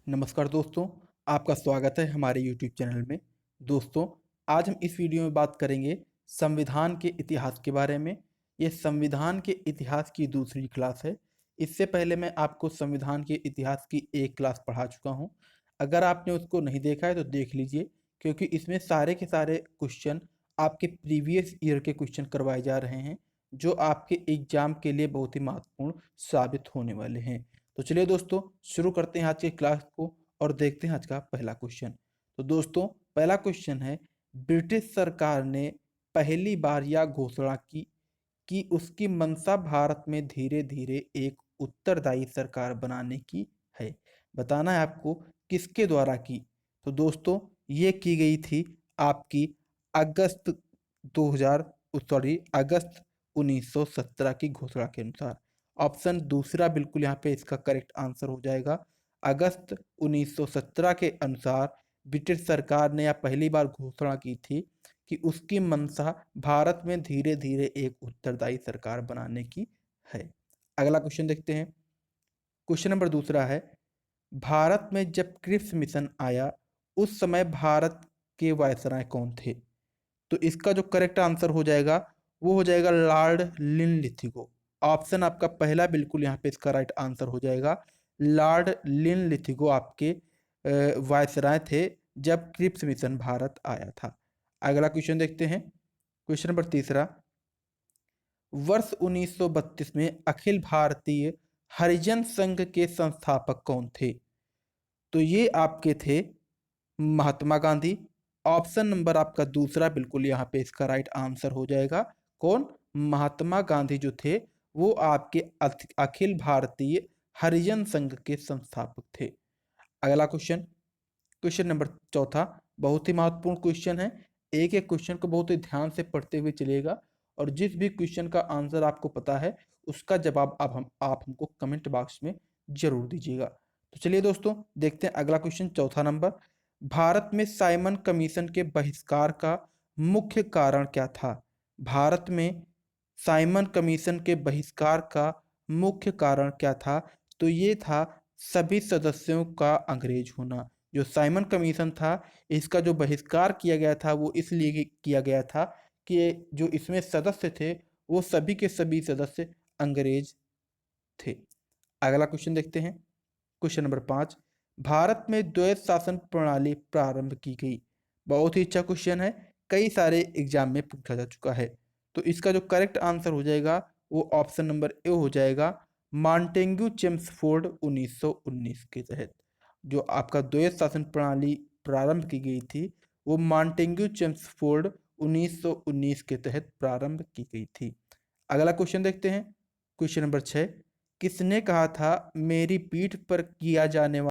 नमस्कार दोस्तों, आपका स्वागत है हमारे यूट्यूब चैनल में। दोस्तों, आज हम इस वीडियो में बात करेंगे संविधान के इतिहास के बारे में। ये संविधान के इतिहास की दूसरी क्लास है। इससे पहले मैं आपको संविधान के इतिहास की एक क्लास पढ़ा चुका हूँ। अगर आपने उसको नहीं देखा है तो देख लीजिए, क्योंकि इसमें सारे के सारे क्वेश्चन आपके प्रीवियस ईयर के क्वेश्चन करवाए जा रहे हैं, जो आपके एग्जाम के लिए बहुत ही महत्वपूर्ण साबित होने वाले हैं। तो चलिए दोस्तों, शुरू करते हैं आज के क्लास को और देखते हैं आज का पहला क्वेश्चन। तो दोस्तों, पहला क्वेश्चन है, ब्रिटिश सरकार ने पहली बार यह घोषणा की कि उसकी मंशा भारत में धीरे धीरे एक उत्तरदायी सरकार बनाने की है। बताना है आपको किसके द्वारा की। तो दोस्तों, ये की गई थी आपकी अगस्त 2000 सॉरी अगस्त 1917 की घोषणा के अनुसार। ऑप्शन दूसरा बिल्कुल यहाँ पे इसका करेक्ट आंसर हो जाएगा। अगस्त 1917 के अनुसार ब्रिटिश सरकार ने यह पहली बार घोषणा की थी कि उसकी मंशा भारत में धीरे धीरे एक उत्तरदायी सरकार बनाने की है। अगला क्वेश्चन देखते हैं। क्वेश्चन नंबर दूसरा है, भारत में जब क्रिप्स मिशन आया उस समय भारत के वायसराय कौन थे। तो इसका जो करेक्ट आंसर हो जाएगा वो हो जाएगा लॉर्ड लिनलिथिगो। ऑप्शन आपका पहला बिल्कुल यहाँ पे इसका राइट आंसर हो जाएगा। लॉर्ड लिनलिथिगो आपके वायसराय थे जब क्रिप्स मिशन भारत आया था। अगला क्वेश्चन देखते हैं। क्वेश्चन नंबर तीसरा, वर्ष 1932 में अखिल भारतीय हरिजन संघ के संस्थापक कौन थे। तो ये आपके थे महात्मा गांधी। ऑप्शन नंबर आपका दूसरा बिल्कुल यहाँ पे इसका राइट आंसर हो जाएगा। कौन? महात्मा गांधी जो थे वो आपके अखिल भारतीय हरिजन संघ के संस्थापक थे। अगला क्वेश्चन, क्वेश्चन नंबर चौथा, बहुत ही महत्वपूर्ण क्वेश्चन है। एक एक क्वेश्चन को बहुत ही ध्यान से पढ़ते हुए चलिएगा, और जिस भी क्वेश्चन का आंसर आपको पता है उसका जवाब आप हमको कमेंट बॉक्स में जरूर दीजिएगा। तो चलिए दोस्तों, देखते हैं अगला क्वेश्चन, चौथा नंबर। भारत में साइमन कमीशन के बहिष्कार का मुख्य कारण क्या था। भारत में साइमन कमीशन के बहिष्कार का मुख्य कारण क्या था। तो ये था सभी सदस्यों का अंग्रेज होना। जो साइमन कमीशन था, इसका जो बहिष्कार किया गया था वो इसलिए किया गया था कि जो इसमें सदस्य थे वो सभी के सभी सदस्य अंग्रेज थे। अगला क्वेश्चन देखते हैं। क्वेश्चन नंबर 5, भारत में द्वैत शासन प्रणाली प्रारंभ की गई। बहुत ही अच्छा क्वेश्चन है, कई सारे एग्जाम में पूछा जा चुका है। तो इसका जो करेक्ट आंसर हो जाएगा वो ऑप्शन नंबर ए हो जाएगा, मॉन्टेग्यू चेम्सफोर्ड 1919 के तहत। जो आपका द्वैत शासन प्रणाली प्रारंभ की गई थी वो मॉन्टेग्यू चेम्सफोर्ड 1919 के तहत प्रारंभ की गई थी। अगला क्वेश्चन देखते हैं। क्वेश्चन नंबर 6, किसने कहा था मेरी पीठ पर किया जाने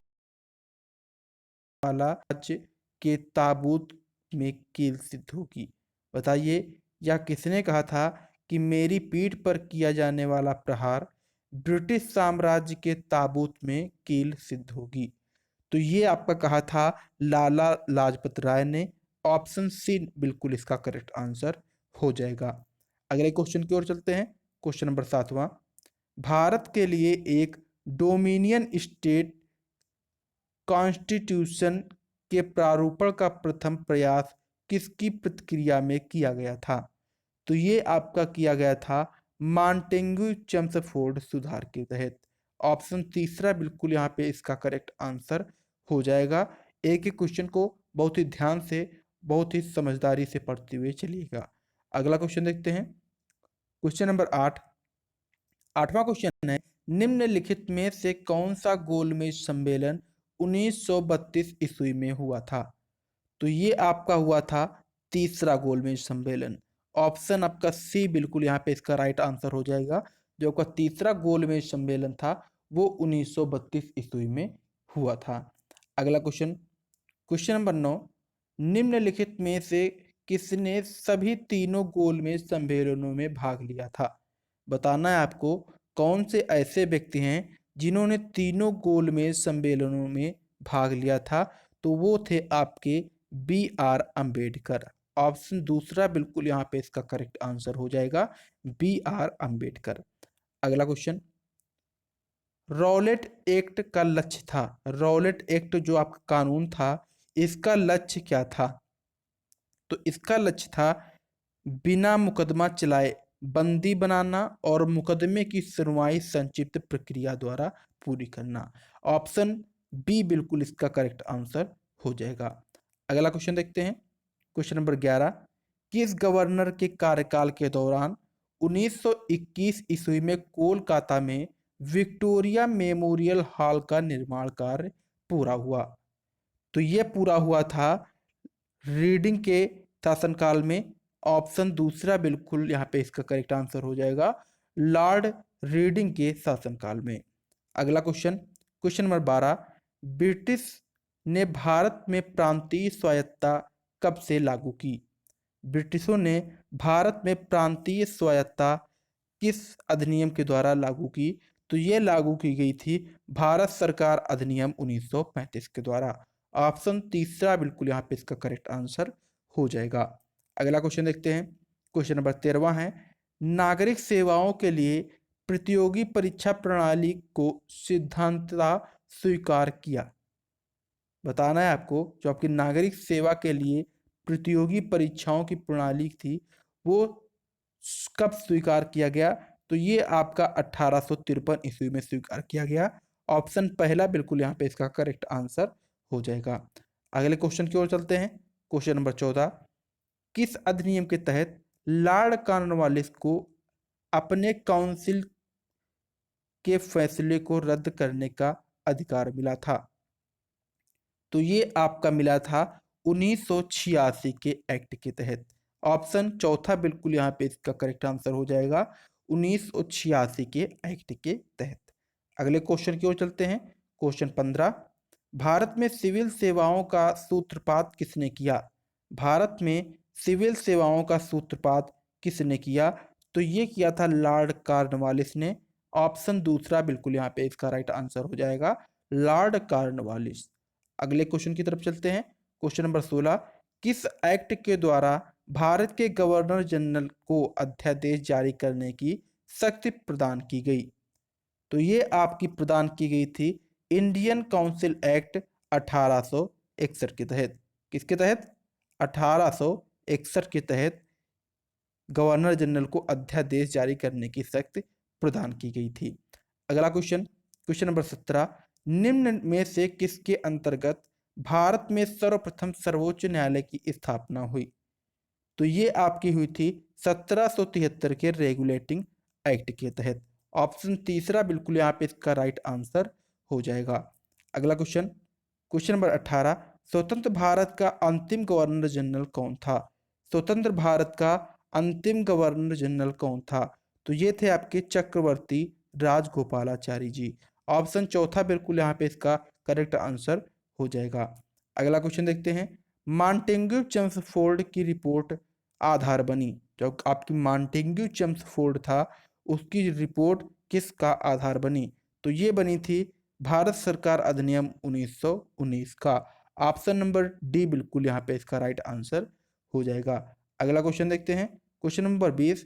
वाला राज्य के ताबूत में कील सिद्ध होगी। बताइए, यह किसने कहा था कि मेरी पीठ पर किया जाने वाला प्रहार ब्रिटिश साम्राज्य के ताबूत में कील सिद्ध होगी। तो ये आपका कहा था लाला लाजपत राय ने। ऑप्शन सी बिल्कुल इसका करेक्ट आंसर हो जाएगा। अगले क्वेश्चन की ओर चलते हैं। क्वेश्चन नंबर 7वां, भारत के लिए एक डोमिनियन स्टेट कॉन्स्टिट्यूशन के प्रारूपण का प्रथम प्रयास किसकी प्रतिक्रिया में किया गया था। तो ये आपका किया गया था मॉन्टेग्यू चेम्सफोर्ड सुधार के तहत। ऑप्शन तीसरा बिल्कुल यहाँ पे इसका करेक्ट आंसर हो जाएगा। एक एक क्वेश्चन को बहुत ही ध्यान से, बहुत ही समझदारी से पढ़ते हुए चलिएगा। अगला क्वेश्चन देखते हैं। क्वेश्चन नंबर 8, आठवां क्वेश्चन है, निम्नलिखित में से कौन सा गोलमेज सम्मेलन 1932 ईस्वी में हुआ था। तो ये आपका हुआ था तीसरा गोलमेज सम्मेलन। ऑप्शन आपका सी बिल्कुल यहाँ पे इसका राइट आंसर हो जाएगा। जो आपका तीसरा गोलमेज सम्मेलन था वो 1932 ईस्वी में हुआ था। अगला क्वेश्चन, क्वेश्चन नंबर 9, निम्नलिखित में से किसने सभी तीनों गोलमेज सम्मेलनों में भाग लिया था। बताना है आपको कौन से ऐसे व्यक्ति हैं जिन्होंने तीनों गोलमेज सम्मेलनों में भाग लिया था। तो वो थे आपके B.R. अम्बेडकर। ऑप्शन दूसरा बिल्कुल यहाँ पे इसका करेक्ट आंसर हो जाएगा, B.R. अम्बेडकर। अगला क्वेश्चन, रॉलेट एक्ट का लक्ष्य था, रॉलेट एक्ट जो आपका कानून था, इसका लक्ष्य क्या था? तो इसका लक्ष्य था बिना मुकदमा चलाए बंदी बनाना और मुकदमे की सुनवाई संक्षिप्त प्रक्रिया द्वारा पूरी करना। ऑप्शन बी बिल्कुल इसका करेक्ट आंसर हो जाएगा। अगला क्वेश्चन देखते हैं, क्वेश्चन नंबर 11। किस गवर्नर के कार्यकाल के दौरान 1921 ईस्वी में कोलकाता में विक्टोरिया मेमोरियल हॉल का निर्माण कार्य पूरा हुआ? तो यह पूरा हुआ था रीडिंग के शासनकाल में। ऑप्शन दूसरा बिल्कुल यहाँ पे इसका करेक्ट आंसर हो जाएगा, लॉर्ड रीडिंग के शासनकाल में। अगला क्वेश्चन, क्वेश्चन नंबर 12। ब्रिटिश ने भारत में प्रांतीय स्वायत्तता कब से लागू की? ब्रिटिशों ने भारत में प्रांतीय स्वायत्तता किस अधिनियम के द्वारा लागू की? तो ये लागू की गई थी भारत सरकार अधिनियम 1935 के द्वारा। ऑप्शन तीसरा बिल्कुल यहाँ पे इसका करेक्ट आंसर हो जाएगा। अगला क्वेश्चन देखते हैं, क्वेश्चन नंबर 13 है। नागरिक सेवाओं के लिए प्रतियोगी परीक्षा प्रणाली को सिद्धांततः स्वीकार किया। बताना है आपको, जो आपकी नागरिक सेवा के लिए प्रतियोगी परीक्षाओं की प्रणाली थी वो कब स्वीकार किया गया? तो ये आपका 1853 ईस्वी में स्वीकार किया गया। ऑप्शन पहला बिल्कुल यहाँ पे इसका करेक्ट आंसर हो जाएगा। अगले क्वेश्चन की ओर चलते हैं, क्वेश्चन नंबर 14। किस अधिनियम के तहत लॉर्ड कॉर्नवालिस को अपने काउंसिल के फैसले को रद्द करने का अधिकार मिला था? तो ये आपका मिला था 1986 के एक्ट के तहत। ऑप्शन चौथा बिल्कुल यहाँ पे इसका करेक्ट आंसर हो जाएगा, 1986 के एक्ट के तहत। अगले क्वेश्चन की ओर चलते हैं, क्वेश्चन 15। भारत में सिविल सेवाओं का सूत्रपात किसने किया? भारत में सिविल सेवाओं का सूत्रपात किसने किया? तो ये किया था लॉर्ड कॉर्नवालिस ने। ऑप्शन दूसरा बिल्कुल यहाँ पे इसका राइट आंसर हो जाएगा, लॉर्ड कॉर्नवालिस। अगले क्वेश्चन की तरफ चलते हैं, क्वेश्चन नंबर 16। किस एक्ट के द्वारा भारत के गवर्नर जनरल को अध्यादेश जारी करने की शक्ति प्रदान की गई? तो ये आपकी प्रदान की गई थी इंडियन काउंसिल एक्ट 1861 के तहत। किसके तहत? 1861 के तहत गवर्नर जनरल को अध्यादेश जारी करने की शक्ति प्रदान की गई थी। अगला क्वेश्चन, क्वेश्चन नंबर 17। निम्न में से किसके अंतर्गत भारत में सर्वप्रथम सर्वोच्च न्यायालय की स्थापना हुई? तो ये आपकी हुई थी 1773 के रेगुलेटिंग एक्ट के तहत। ऑप्शन तीसरा बिल्कुल यहाँ पे इसका राइट आंसर हो जाएगा। अगला क्वेश्चन, क्वेश्चन नंबर 18। स्वतंत्र भारत का अंतिम गवर्नर जनरल कौन था? स्वतंत्र भारत का अंतिम गवर्नर जनरल कौन था? तो ये थे आपके चक्रवर्ती राजगोपालाचारी जी। ऑप्शन चौथा बिल्कुल यहाँ पे इसका करेक्ट आंसर हो जाएगा। अगला क्वेश्चन देखते हैं, मांटेग्यू चेम्सफोर्ड की रिपोर्ट आधार बनी। जो आपकी मांटेग्यू चेम्सफोर्ड था उसकी रिपोर्ट किसका आधार बनी? तो ये बनी थी भारत सरकार अधिनियम 1919 का। ऑप्शन नंबर डी बिल्कुल यहाँ पे इसका राइट आंसर हो जाएगा। अगला क्वेश्चन देखते हैं, क्वेश्चन नंबर 20।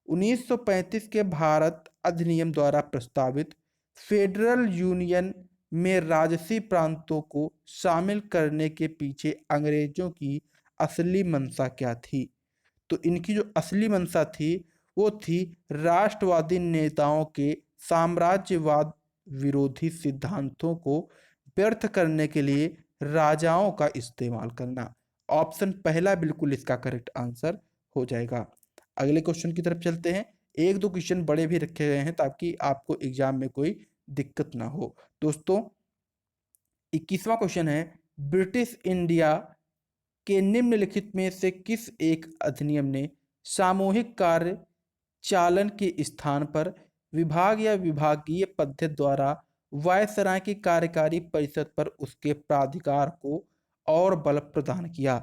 1935 के भारत अधिनियम द्वारा प्रस्तावित फेडरल यूनियन में राजसी प्रांतों को शामिल करने के पीछे अंग्रेजों की असली मंशा क्या थी? तो इनकी जो असली मंशा थी वो थी राष्ट्रवादी नेताओं के साम्राज्यवाद विरोधी सिद्धांतों को व्यर्थ करने के लिए राजाओं का इस्तेमाल करना। ऑप्शन पहला बिल्कुल इसका करेक्ट आंसर हो जाएगा। अगले क्वेश्चन की तरफ चलते हैं। एक दो क्वेश्चन बड़े भी रखे गए हैं ताकि आपको एग्जाम में कोई दिक्कत ना हो। दोस्तों 21वां क्वेश्चन है, ब्रिटिश इंडिया के निम्नलिखित में से किस एक अधिनियम ने सामूहिक कार्य चालन के स्थान पर विभाग या विभागीय पद्धति द्वारा वायसराय की कार्यकारी परिषद पर उसके प्राधिकार को और बल प्रदान किया?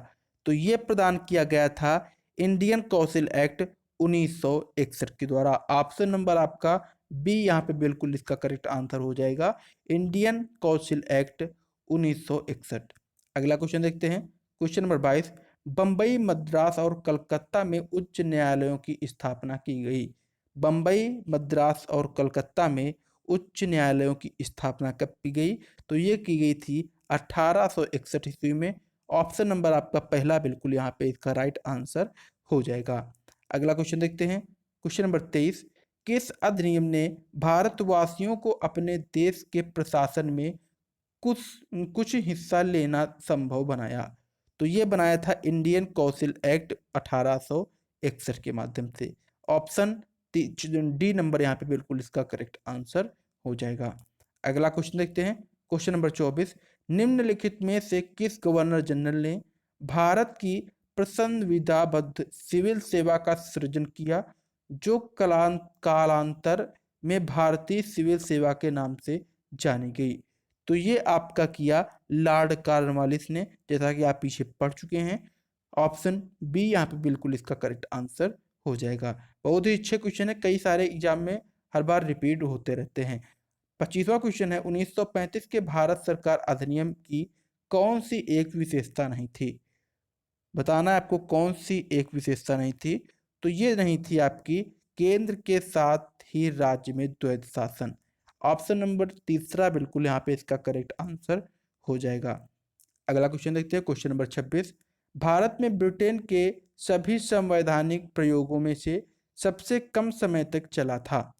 तो ये प्रदान किया गया था इंडियन काउंसिल एक्ट 1961 के द्वारा। ऑप्शन नंबर आपका बी यहाँ पे बिल्कुल इसका करेक्ट आंसर हो जाएगा, इंडियन काउंसिल एक्ट 1961। अगला क्वेश्चन देखते हैं, क्वेश्चन नंबर 22। बम्बई, मद्रास और कलकत्ता में उच्च न्यायालयों की स्थापना की गई। बम्बई, मद्रास और कलकत्ता में उच्च न्यायालयों की स्थापना कब की गई? तो ये की गई थी 1861 ईस्वी में। ऑप्शन नंबर आपका पहला बिल्कुल यहाँ पे इसका राइट आंसर हो जाएगा। अगला क्वेश्चन देखते हैं। क्वेश्चन नंबर 23, किस अधिनियम ने भारतवासियों को अपने देश के प्रशासन में कुछ कुछ हिस्सा लेना संभव बनाया? तो ये बनाया था इंडियन कौंसिल एक्ट 1861 के माध्यम से। ऑप्शन डी नंबर यहाँ पे बिल्कुल इसका करेक्ट आंसर हो जाएगा। अगला क्वेश्चन देखते हैं। क्वेश्चन नंबर 24, निम्नलिखित में से किस गवर्नर जनरल ने भारत की प्रसंविधाबद्ध सिविल सेवा का सृजन किया, जो कालांतर में भारतीय सिविल सेवा के नाम से जानी गई? तो ये आपका किया लॉर्ड कॉर्नवालिस ने, जैसा कि आप पीछे पढ़ चुके हैं। ऑप्शन बी यहाँ पे बिल्कुल इसका करेक्ट आंसर हो जाएगा। बहुत ही अच्छे क्वेश्चन है, कई सारे एग्जाम में हर बार रिपीट होते रहते हैं। 25वां क्वेश्चन है, 1935 के भारत सरकार अधिनियम की कौन सी एक विशेषता नहीं थी? बताना है आपको कौन सी एक विशेषता नहीं थी। तो ये नहीं थी आपकी केंद्र के साथ ही राज्य में द्वैध शासन। ऑप्शन नंबर तीसरा बिल्कुल यहाँ पे इसका करेक्ट आंसर हो जाएगा। अगला क्वेश्चन देखते हैं। क्वेश्चन नंबर 26, भारत में ब्रिटेन के सभी संवैधानिक प्रयोगों में से सबसे कम समय तक चला था?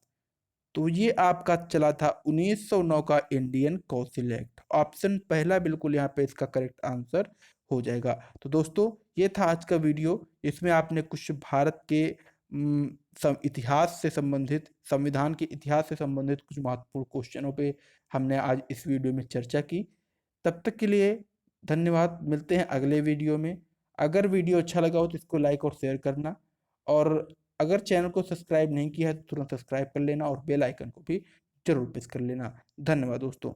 तो ये आपका चला था 1909 का इंडियन कौंसिल एक्ट। ऑप्शन पहला बिल्कुल यहाँ पे इसका करेक्ट आंसर हो जाएगा। तो दोस्तों ये था आज का वीडियो। इसमें आपने कुछ भारत के इतिहास से संबंधित, संविधान के इतिहास से संबंधित कुछ महत्वपूर्ण क्वेश्चनों पे हमने आज इस वीडियो में चर्चा की। तब तक के लिए धन्यवाद। मिलते हैं अगले वीडियो में। अगर वीडियो अच्छा लगा हो तो इसको लाइक और शेयर करना, और अगर चैनल को सब्सक्राइब नहीं किया है तो तुरंत सब्सक्राइब कर लेना और बेल आइकन को भी जरूर प्रेस कर लेना। धन्यवाद दोस्तों।